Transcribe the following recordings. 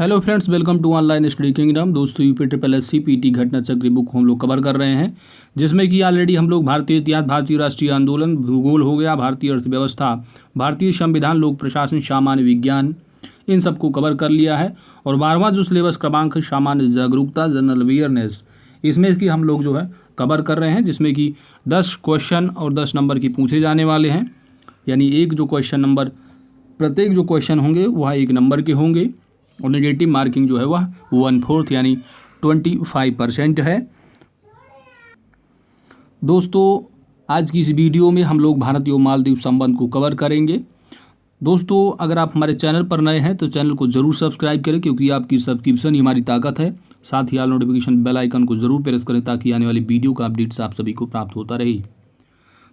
Hello friends, welcome to online study kingdom. दोस्तों, UP triple S C PT Ghatna Chakra book हम लोग cover कर रहे हैं, जिसमें कि ऑलरेडी हम लोग भारतीय इतिहास, भारतीय राष्ट्रीय आंदोलन, भूगोल हो गया, भारतीय अर्थव्यवस्था, भारतीय संविधान, लोक प्रशासन, सामान्य विज्ञान, इन सबको कवर कर लिया है। और 12वां जो सिलेबस क्रमांक सामान्य जागरूकता, जनरल अवेयरनेस, इसमें कि हम लोग जो है कवर कर रहे हैं, जिसमें कि 10 क्वेश्चन और 10 नंबर के पूछे जाने वाले हैं। यानी एक जो क्वेश्चन नंबर, प्रत्येक जो क्वेश्चन होंगे वह 1 नंबर के होंगे और नेगेटिव मार्किंग जो है वह 1/4 यानी 25% है। दोस्तों, आज की इस वीडियो में हम लोग भारत एवं मालदीव संबंध को कवर करेंगे। दोस्तों, अगर आप हमारे चैनल पर नए हैं तो चैनल को ज़रूर सब्सक्राइब करें, क्योंकि आपकी सब्सक्रिप्शन ही हमारी ताकत है। साथ ही ऑल नोटिफिकेशन बेल आइकन को ज़रूर प्रेस करें, ताकि आने वाली वीडियो का अपडेट्स आप सभी को प्राप्त होता रहे।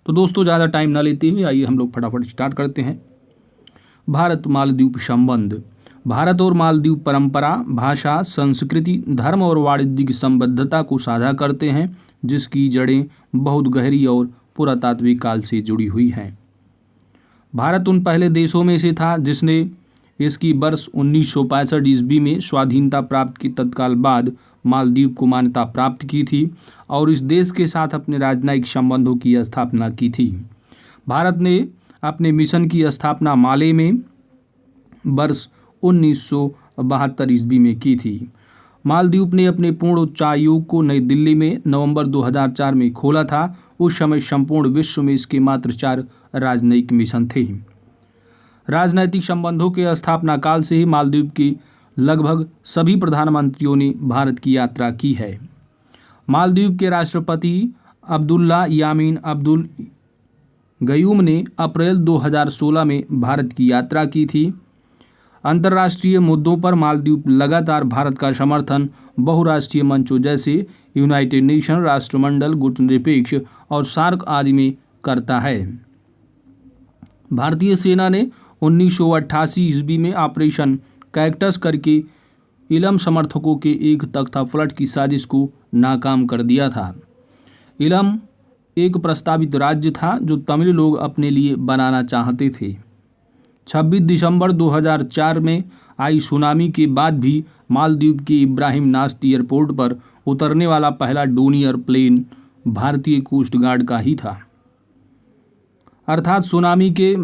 तो दोस्तों, ज़्यादा टाइम ना लेते हुए आइए हम लोग फटाफट स्टार्ट करते हैं। भारत मालदीव संबंध। भारत और मालदीव परंपरा, भाषा, संस्कृति, धर्म और वाणिज्यिक संबद्धता को साझा करते हैं, जिसकी जड़ें बहुत गहरी और पुरातात्विक काल से जुड़ी हुई हैं। भारत उन पहले देशों में से था जिसने इसकी वर्ष 1965 ईस्वी में स्वाधीनता प्राप्त के तत्काल बाद मालदीव को मान्यता प्राप्त की थी और इस देश के साथ अपने राजनयिक संबंधों की स्थापना की थी। भारत ने अपने मिशन की स्थापना माले में वर्ष 1972 ईस्वी में की थी। मालदीव ने अपने पूर्ण उच्चायोग को नई दिल्ली में नवंबर 2004 में खोला था। उस समय संपूर्ण विश्व में इसके मात्र 4 राजनयिक मिशन थे। राजनैतिक संबंधों के स्थापना काल से ही मालदीव के लगभग सभी प्रधानमंत्रियों ने भारत की यात्रा की है। मालदीव के राष्ट्रपति अब्दुल्ला यामीन अब्दुल गयूम ने अप्रैल 2016 में भारत की यात्रा की थी। अंतर्राष्ट्रीय मुद्दों पर मालदीव लगातार भारत का समर्थन बहुराष्ट्रीय मंचों जैसे यूनाइटेड नेशन, राष्ट्रमंडल, गुटनिरपेक्ष और सार्क आदि में करता है। भारतीय सेना ने 1988 ईस्वी में ऑपरेशन कैक्टस करके इलम समर्थकों के एक तख्तापलट की साजिश को नाकाम कर दिया था। इलम एक प्रस्तावित राज्य था जो तमिल लोग अपने लिए बनाना चाहते थे। 26 दिसंबर 2004 में आई सुनामी के बाद भी मालदीव के इब्राहिम नास्त एयरपोर्ट पर उतरने वाला पहला डोनियर प्लेन भारतीय कोस्ट गार्ड का ही था। अर्थात सुनामी के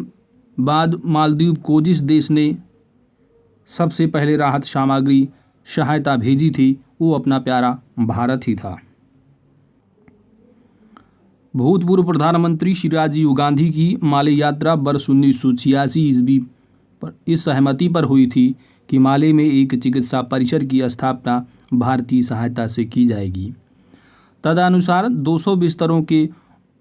बाद मालदीव को जिस देश ने सबसे पहले राहत सामग्री सहायता भेजी थी वो अपना प्यारा भारत ही था। भूतपूर्व प्रधानमंत्री श्री राजीव गांधी की माले यात्रा वर्ष 1986 ईस्वी पर इस सहमति पर हुई थी कि माले में एक चिकित्सा परिसर की स्थापना भारतीय सहायता से की जाएगी। तदनुसार 200 बिस्तरों के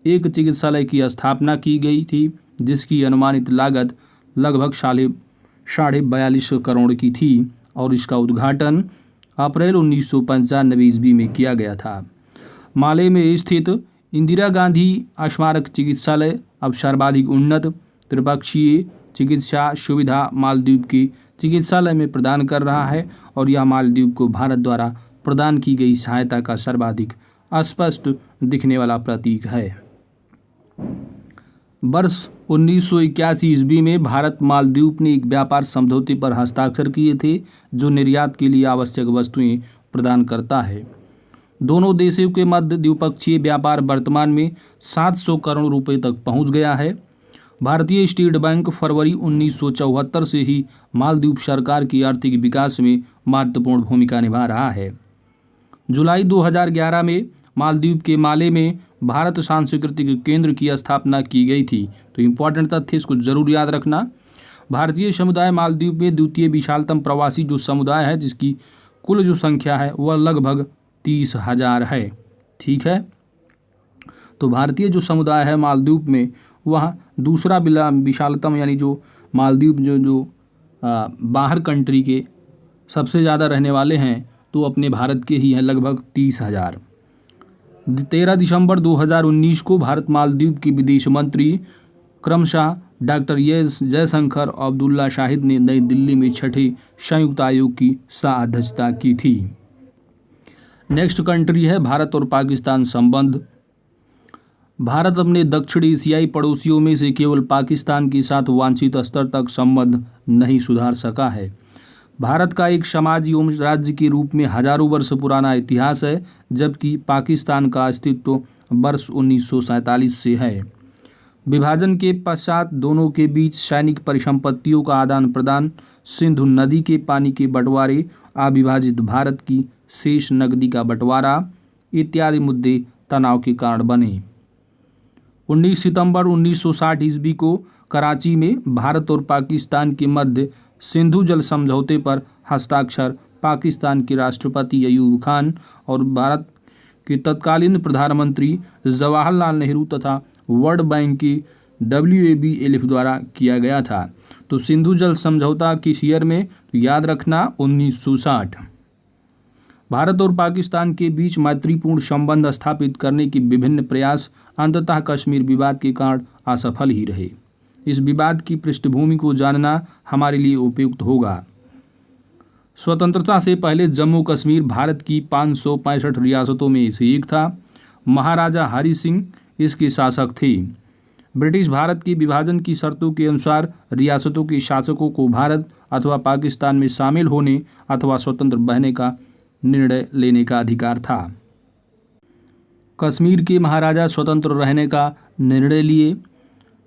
एक चिकित्सालय की स्थापना की गई थी, जिसकी अनुमानित लागत लगभग 42.5 करोड़ की थी और इसका उद्घाटन अप्रैल 1995 ईस्वी में किया गया था। माले में स्थित इंदिरा गांधी स्मारक चिकित्सालय अब सर्वाधिक उन्नत त्रिपक्षीय चिकित्सा सुविधा मालदीव के चिकित्सालय में प्रदान कर रहा है और यह मालदीव को भारत द्वारा प्रदान की गई सहायता का सर्वाधिक स्पष्ट दिखने वाला प्रतीक है। वर्ष 1981 ईस्वी में भारत मालदीव ने एक व्यापार समझौते पर हस्ताक्षर किए थे, जो निर्यात के लिए आवश्यक वस्तुएं प्रदान करता है। दोनों देशों के मध्य द्विपक्षीय व्यापार वर्तमान में 700 करोड़ रुपए तक पहुंच गया है। भारतीय स्टेट बैंक फरवरी 1974 से ही मालदीव सरकार की आर्थिक विकास में महत्वपूर्ण भूमिका निभा रहा है। जुलाई 2011 में मालदीव के माले में भारत सांस्कृतिक केंद्र की स्थापना की गई थी। तो इम्पोर्टेंट तथ्य इसको जरूर याद रखना। भारतीय समुदाय मालदीव में द्वितीय विशालतम प्रवासी जो समुदाय है, जिसकी कुल जो संख्या है वह लगभग 30,000 है। ठीक है, तो भारतीय जो समुदाय है मालदीव में वह दूसरा विशालतम, यानी जो मालदीव जो बाहर कंट्री के सबसे ज़्यादा रहने वाले हैं तो अपने भारत के ही हैं, लगभग 30,000। 13 दिसंबर 2019 को भारत मालदीव के विदेश मंत्री क्रमशः डॉक्टर एस जयशंकर और अब्दुल्ला शाहिद ने नई दिल्ली में 6ठे संयुक्त आयोग की सह-अध्यक्षता की थी। नेक्स्ट कंट्री है भारत और पाकिस्तान संबंध। भारत अपने दक्षिण एशियाई पड़ोसियों में से केवल पाकिस्तान के साथ वांछित स्तर तक संबंध नहीं सुधार सका है। भारत का एक समाज एवं राज्य के रूप में हजारों वर्ष पुराना इतिहास है, जबकि पाकिस्तान का अस्तित्व वर्ष 1947 से है। विभाजन के पश्चात दोनों के बीच सैनिक परिसंपत्तियों का आदान प्रदान, सिंधु नदी के पानी के बंटवारे, अविभाजित भारत की शेष नकदी का बंटवारा इत्यादि मुद्दे तनाव के कारण बने। 19 सितंबर 1960 ईस्वी को कराची में भारत और पाकिस्तान के मध्य सिंधु जल समझौते पर हस्ताक्षर पाकिस्तान के राष्ट्रपति अयूब खान और भारत के तत्कालीन प्रधानमंत्री जवाहरलाल नेहरू तथा वर्ल्ड बैंक की WABLF द्वारा किया गया था। तो सिंधु जल समझौता किस ईयर में, तो याद रखना 1960। भारत और पाकिस्तान के बीच मैत्रीपूर्ण संबंध स्थापित करने के विभिन्न प्रयास अंततः कश्मीर विवाद के कारण असफल ही रहे। इस विवाद की पृष्ठभूमि को जानना हमारे लिए उपयुक्त होगा। स्वतंत्रता से पहले जम्मू कश्मीर भारत की 565 रियासतों में से एक था। महाराजा हरि सिंह इसके शासक थे। ब्रिटिश भारत के विभाजन की शर्तों के अनुसार रियासतों के शासकों को भारत अथवा पाकिस्तान में शामिल होने अथवा स्वतंत्र बहने का निर्णय लेने का अधिकार था। कश्मीर के महाराजा स्वतंत्र रहने का निर्णय लिए।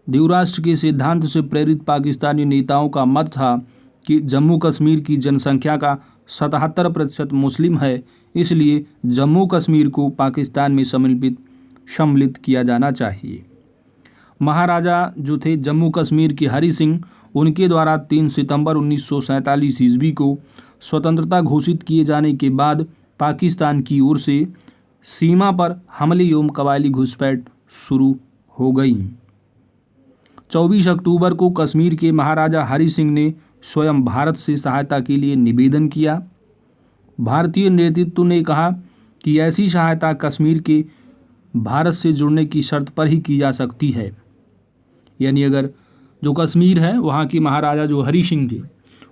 द्विराष्ट्र के सिद्धांत से प्रेरित पाकिस्तानी नेताओं का मत था कि जम्मू कश्मीर की जनसंख्या का 77% मुस्लिम है, इसलिए जम्मू कश्मीर को पाकिस्तान में सम्मिलित किया जाना चाहिए। महाराजा जो थे जम्मू कश्मीर के हरि सिंह, उनके द्वारा 3 सितंबर 1947 ईस्वी को स्वतंत्रता घोषित किए जाने के बाद पाकिस्तान की ओर से सीमा पर हमले एवं कबायली घुसपैठ शुरू हो गई। 24 अक्टूबर को कश्मीर के महाराजा हरि सिंह ने स्वयं भारत से सहायता के लिए निवेदन किया। भारतीय नेतृत्व ने कहा कि ऐसी सहायता कश्मीर के भारत से जुड़ने की शर्त पर ही की जा सकती है। यानी अगर जो कश्मीर है वहाँ के महाराजा जो हरि सिंह थे,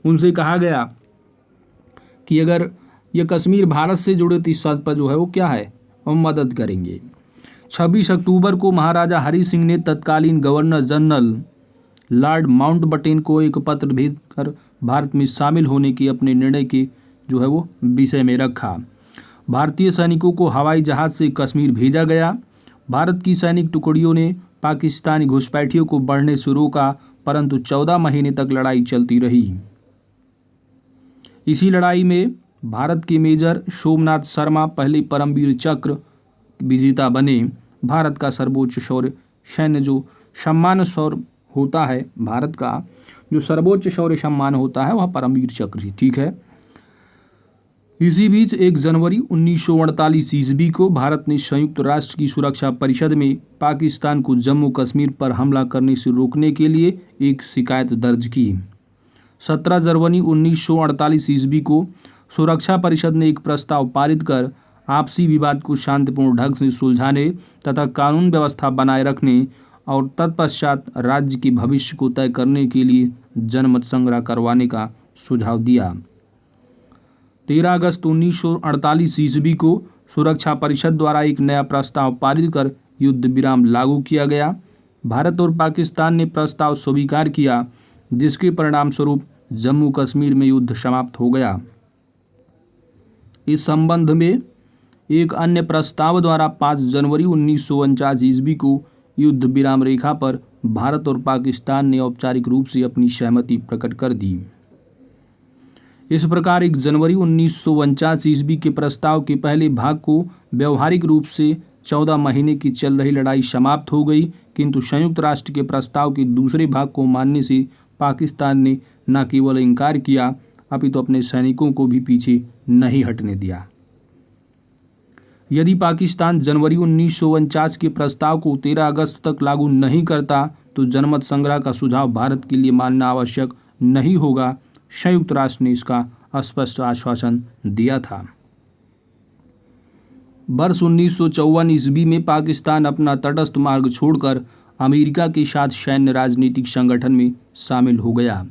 उनसे कहा गया कि अगर ये कश्मीर भारत से जुड़े तो इस शर्त पर जो है वो क्या है, हम मदद करेंगे। 26 अक्टूबर को महाराजा हरि सिंह ने तत्कालीन गवर्नर जनरल लॉर्ड माउंटबेटन को एक पत्र भेजकर भारत में शामिल होने के अपने निर्णय के जो है वो विषय में रखा। भारतीय सैनिकों को हवाई जहाज से कश्मीर भेजा गया। भारत की सैनिक टुकड़ियों ने पाकिस्तानी घुसपैठियों को बढ़ने से रोका, परंतु 14 महीने तक लड़ाई चलती रही। इसी लड़ाई में भारत के मेजर सोमनाथ शर्मा पहले परमवीर चक्र विजेता बने। भारत का सर्वोच्च शौर्य सैन्य जो सम्मान शौर्य होता है, भारत का जो सर्वोच्च शौर्य सम्मान होता है वह परमवीर चक्र ही, ठीक है। इसी बीच 1 जनवरी 1948 ईस्वी को भारत ने संयुक्त राष्ट्र की सुरक्षा परिषद में पाकिस्तान को जम्मू कश्मीर पर हमला करने से रोकने के लिए एक शिकायत दर्ज की। 17 जनवरी 1948 ईस्वी को सुरक्षा परिषद ने एक प्रस्ताव पारित कर आपसी विवाद को शांतिपूर्ण ढंग से सुलझाने तथा कानून व्यवस्था बनाए रखने और तत्पश्चात राज्य के भविष्य को तय करने के लिए जनमत संग्रह करवाने का सुझाव दिया। 13 अगस्त 1948 ईस्वी को सुरक्षा परिषद द्वारा एक नया प्रस्ताव पारित कर युद्ध विराम लागू किया गया। भारत और पाकिस्तान ने प्रस्ताव स्वीकार किया, जिसके परिणाम स्वरूप जम्मू कश्मीर में युद्ध समाप्त हो गया। इस संबंध में एक अन्य प्रस्ताव द्वारा 5 जनवरी 1949 ईस्वी को युद्ध विराम रेखा पर भारत और पाकिस्तान ने औपचारिक रूप से अपनी सहमति प्रकट कर दी। इस प्रकार 1 जनवरी 1949 ईस्वी के प्रस्ताव के पहले भाग को व्यवहारिक रूप से 14 महीने की चल रही लड़ाई समाप्त हो गई, किंतु संयुक्त राष्ट्र के प्रस्ताव के दूसरे भाग को मानने से पाकिस्तान ने न केवल इनकार किया, अपितु अपने सैनिकों को भी पीछे नहीं हटने दिया। यदि पाकिस्तान जनवरी 1949 के प्रस्ताव को 13 अगस्त तक लागू नहीं करता तो जनमत संग्रह का सुझाव भारत के लिए मानना आवश्यक नहीं होगा। संयुक्त राष्ट्र ने इसका स्पष्ट आश्वासन दिया था। वर्ष 1954 ईस्वी में पाकिस्तान अपना तटस्थ मार्ग छोड़कर अमेरिका के साथ सैन्य राजनीतिक संगठन में शामिल हो गया।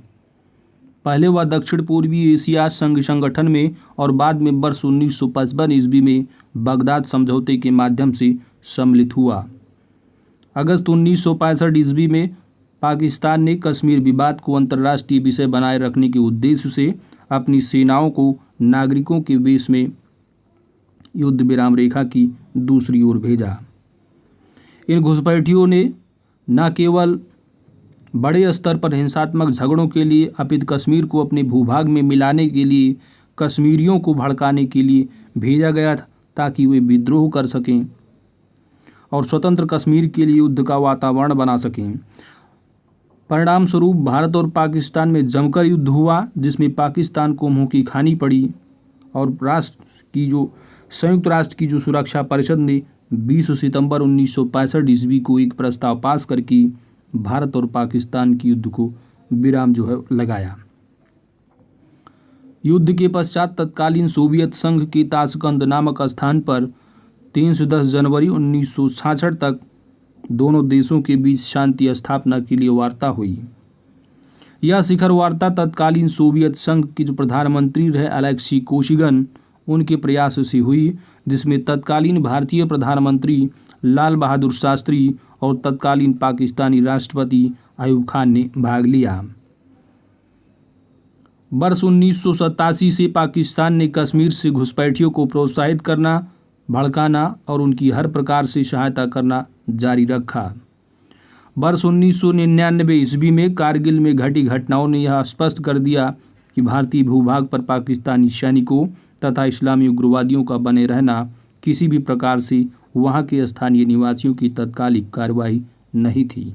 पहले वह दक्षिण पूर्वी एशिया संघ संगठन में और बाद में वर्ष 1955 ईस्वी में बगदाद समझौते के माध्यम से सम्मिलित हुआ। अगस्त 1965 ईस्वी में पाकिस्तान ने कश्मीर विवाद को अंतर्राष्ट्रीय विषय बनाए रखने के उद्देश्य से अपनी सेनाओं को नागरिकों के वेश में युद्ध विराम रेखा की दूसरी ओर भेजा। इन घुसपैठियों ने न केवल बड़े स्तर पर हिंसात्मक झगड़ों के लिए अपितु कश्मीर को अपने भूभाग में मिलाने के लिए कश्मीरियों को भड़काने के लिए भेजा गया था, ताकि वे विद्रोह कर सकें और स्वतंत्र कश्मीर के लिए युद्ध का वातावरण बना सकें। परिणाम स्वरूप भारत और पाकिस्तान में जमकर युद्ध हुआ, जिसमें पाकिस्तान को मुंह की खानी पड़ी और संयुक्त राष्ट्र की जो सुरक्षा परिषद ने 20 सितंबर 1965 ईस्वी को एक प्रस्ताव पास करके भारत और पाकिस्तान की युद्ध को विराम लगाया। युद्ध के पश्चात तत्कालीन सोवियत संघ के ताशकंद नामक स्थान पर 3 से 10 जनवरी 1966 तक दोनों देशों के बीच शांति स्थापना के लिए वार्ता हुई। यह शिखर वार्ता तत्कालीन सोवियत संघ के जो प्रधानमंत्री रहे अलेक्सी कोशिगिन उनके प्रयास से हुई, जिसमें तत्कालीन भारतीय प्रधानमंत्री लाल बहादुर शास्त्री और तत्कालीन पाकिस्तानी राष्ट्रपति अयूब खान ने भाग लिया। वर्ष 1987 से पाकिस्तान ने कश्मीर से घुसपैठियों को प्रोत्साहित करना, भड़काना और उनकी हर प्रकार से सहायता करना जारी रखा। वर्ष 1999 ईस्वी में कारगिल में घटी घटनाओं ने यह स्पष्ट कर दिया कि भारतीय भूभाग पर पाकिस्तानी सैनिकों तथा इस्लामी उग्रवादियों का बने रहना किसी भी प्रकार से वहां के स्थानीय निवासियों की तत्कालिक कार्रवाई नहीं थी।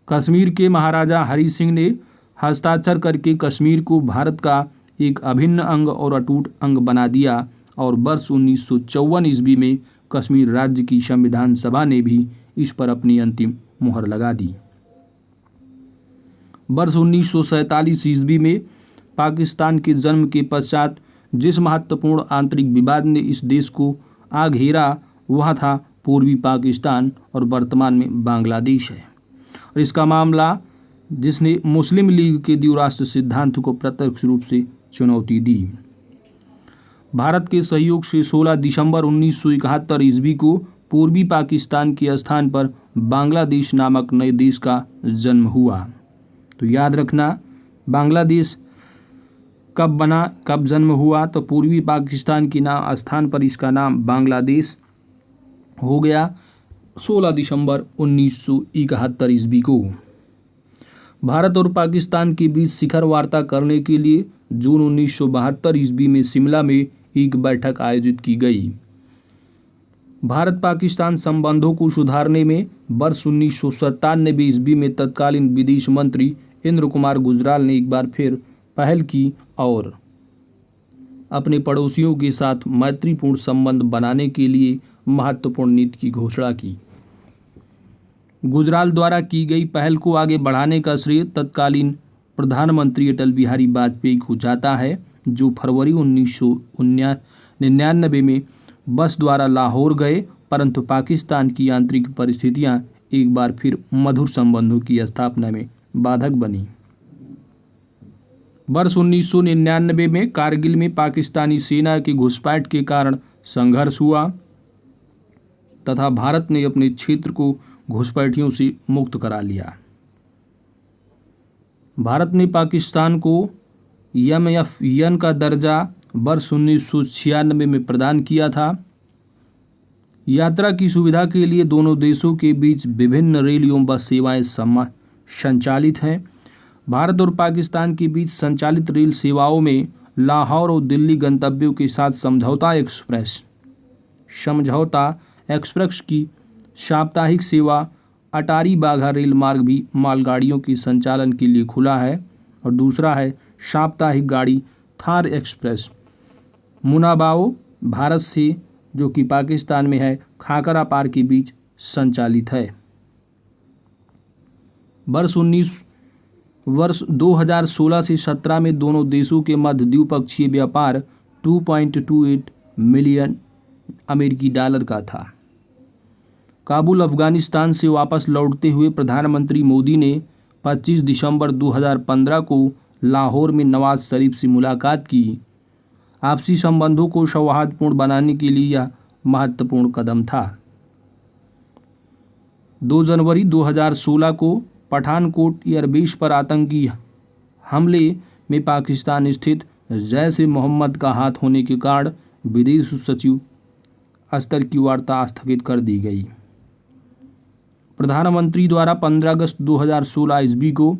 कश्मीर के महाराजा हरि सिंह ने हस्ताक्षर करके कश्मीर को भारत का एक अभिन्न अंग और अटूट अंग बना दिया और वर्ष 1954 ईस्वी में कश्मीर राज्य की संविधान सभा ने भी इस पर अपनी अंतिम मुहर लगा दी। वर्ष 1947 ईस्वी में पाकिस्तान के जन्म के पश्चात जिस महत्वपूर्ण आंतरिक विवाद ने इस देश को आ घेरा वह था पूर्वी पाकिस्तान और वर्तमान में बांग्लादेश है, और इसका मामला जिसने मुस्लिम लीग के द्विराष्ट्र सिद्धांत को प्रत्यक्ष रूप से चुनौती दी। भारत के सहयोग से 16 दिसंबर 1971 ईस्वी को पूर्वी पाकिस्तान के स्थान पर बांग्लादेश नामक नए देश का जन्म हुआ। तो याद रखना, बांग्लादेश कब बना, कब जन्म हुआ, तो पूर्वी पाकिस्तान के स्थान पर इसका नाम बांग्लादेश हो गया 16 दिसंबर 1971 ईस्वी को। भारत और पाकिस्तान के बीच शिखर वार्ता करने के लिए जून 1972 ईस्वी में शिमला में एक बैठक आयोजित की गई। भारत पाकिस्तान संबंधों को सुधारने में वर्ष 1997 ईस्वी में तत्कालीन विदेश मंत्री इंद्र कुमार गुजराल ने एक बार फिर पहल की और अपने पड़ोसियों के साथ मैत्रीपूर्ण संबंध बनाने के लिए महत्वपूर्ण नीति की घोषणा की। गुजराल द्वारा की गई पहल को आगे बढ़ाने का श्रेय तत्कालीन प्रधानमंत्री अटल बिहारी वाजपेयी को जाता है, जो फरवरी 1999 में बस द्वारा लाहौर गए, परंतु पाकिस्तान की आंतरिक परिस्थितियां एक बार फिर मधुर संबंधों की स्थापना में बाधक बनी। वर्ष 1999 में कारगिल में पाकिस्तानी सेना के घुसपैठ के कारण संघर्ष हुआ तथा भारत ने अपने क्षेत्र को घुसपैठियों से मुक्त करा लिया। भारत ने पाकिस्तान को MFN का दर्जा वर्ष 1996 में प्रदान किया था। यात्रा की सुविधा के लिए दोनों देशों के बीच विभिन्न रेल एवं बस सेवाएं संचालित हैं। भारत और पाकिस्तान के बीच संचालित रेल सेवाओं में लाहौर और दिल्ली गंतव्यों के साथ समझौता एक्सप्रेस की साप्ताहिक सेवा अटारी बाघा रेल मार्ग भी मालगाड़ियों के संचालन के लिए खुला है, और दूसरा है साप्ताहिक गाड़ी थार एक्सप्रेस मुनाबाओ भारत से जो कि पाकिस्तान में है खाकरा पार के बीच संचालित है। वर्ष 2016 से 17 में दोनों देशों के मध्य द्विपक्षीय व्यापार 2.28 मिलियन अमेरिकी डॉलर का था। काबुल अफगानिस्तान से वापस लौटते हुए प्रधानमंत्री मोदी ने 25 दिसंबर 2015 को लाहौर में नवाज शरीफ से मुलाकात की। आपसी संबंधों को सौहार्दपूर्ण बनाने के लिए यह महत्वपूर्ण कदम था। 2 जनवरी 2016 को पठानकोट एयरबेस पर आतंकी हमले में पाकिस्तान स्थित जैश ए मोहम्मद का हाथ होने के कारण विदेश सचिव स्तर की वार्ता स्थगित कर दी गई। प्रधानमंत्री द्वारा 15 अगस्त 2016 ईस्वी को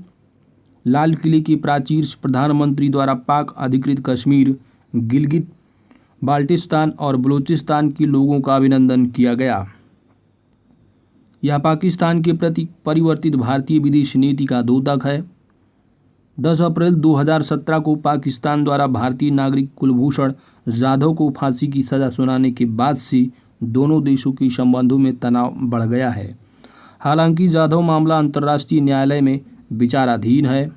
लाल किले की प्राचीर से प्रधानमंत्री द्वारा पाक अधिकृत कश्मीर, गिलगित बाल्टिस्तान और बलूचिस्तान के लोगों का अभिनंदन किया गया। यह पाकिस्तान के प्रति परिवर्तित भारतीय विदेश नीति का द्योतक है। 10 अप्रैल 2017 को पाकिस्तान द्वारा भारतीय नागरिक कुलभूषण जाधव को फांसी की सज़ा सुनाने के बाद से दोनों देशों के संबंधों में तनाव बढ़ गया है। हालांकि जाधव मामला अंतर्राष्ट्रीय न्यायालय में विचाराधीन है।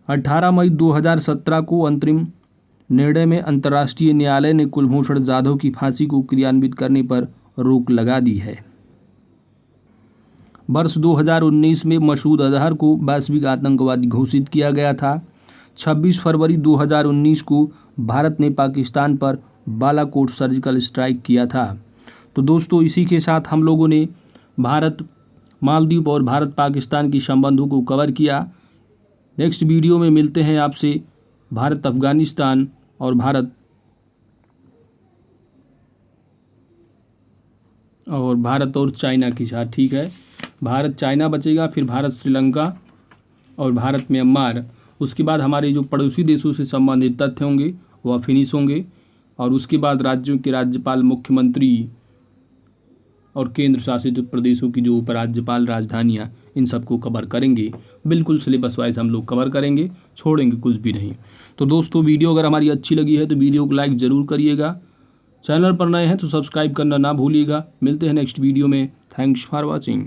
18 मई 2017 को अंतरिम निर्णय में अंतर्राष्ट्रीय न्यायालय ने कुलभूषण जाधव की फांसी को क्रियान्वित करने पर रोक लगा दी है। वर्ष 2019 में मसूद अजहर को वैश्विक आतंकवादी घोषित किया गया था। 26 फरवरी 2019 को भारत ने पाकिस्तान पर बालाकोट सर्जिकल स्ट्राइक किया था। तो दोस्तों, इसी के साथ हम लोगों ने भारत मालदीव और भारत पाकिस्तान के संबंधों को कवर किया। नेक्स्ट वीडियो में मिलते हैं आपसे भारत अफगानिस्तान और भारत और चाइना के साथ। ठीक है, भारत चाइना बचेगा, फिर भारत श्रीलंका और भारत म्यांमार। उसके बाद हमारे जो पड़ोसी देशों से संबंधित तथ्य होंगे वह फिनिश होंगे, और उसके बाद राज्यों के राज्यपाल, मुख्यमंत्री और केंद्र शासित प्रदेशों की जो उपराज्यपाल, राजधानियाँ, इन सबको कवर करेंगे। बिल्कुल सिलेबस वाइज हम लोग कवर करेंगे, छोड़ेंगे कुछ भी नहीं। तो दोस्तों, वीडियो अगर हमारी अच्छी लगी है तो वीडियो को लाइक ज़रूर करिएगा। चैनल पर नए हैं तो सब्सक्राइब करना ना भूलिएगा। मिलते हैं नेक्स्ट वीडियो में। Thanks for watching.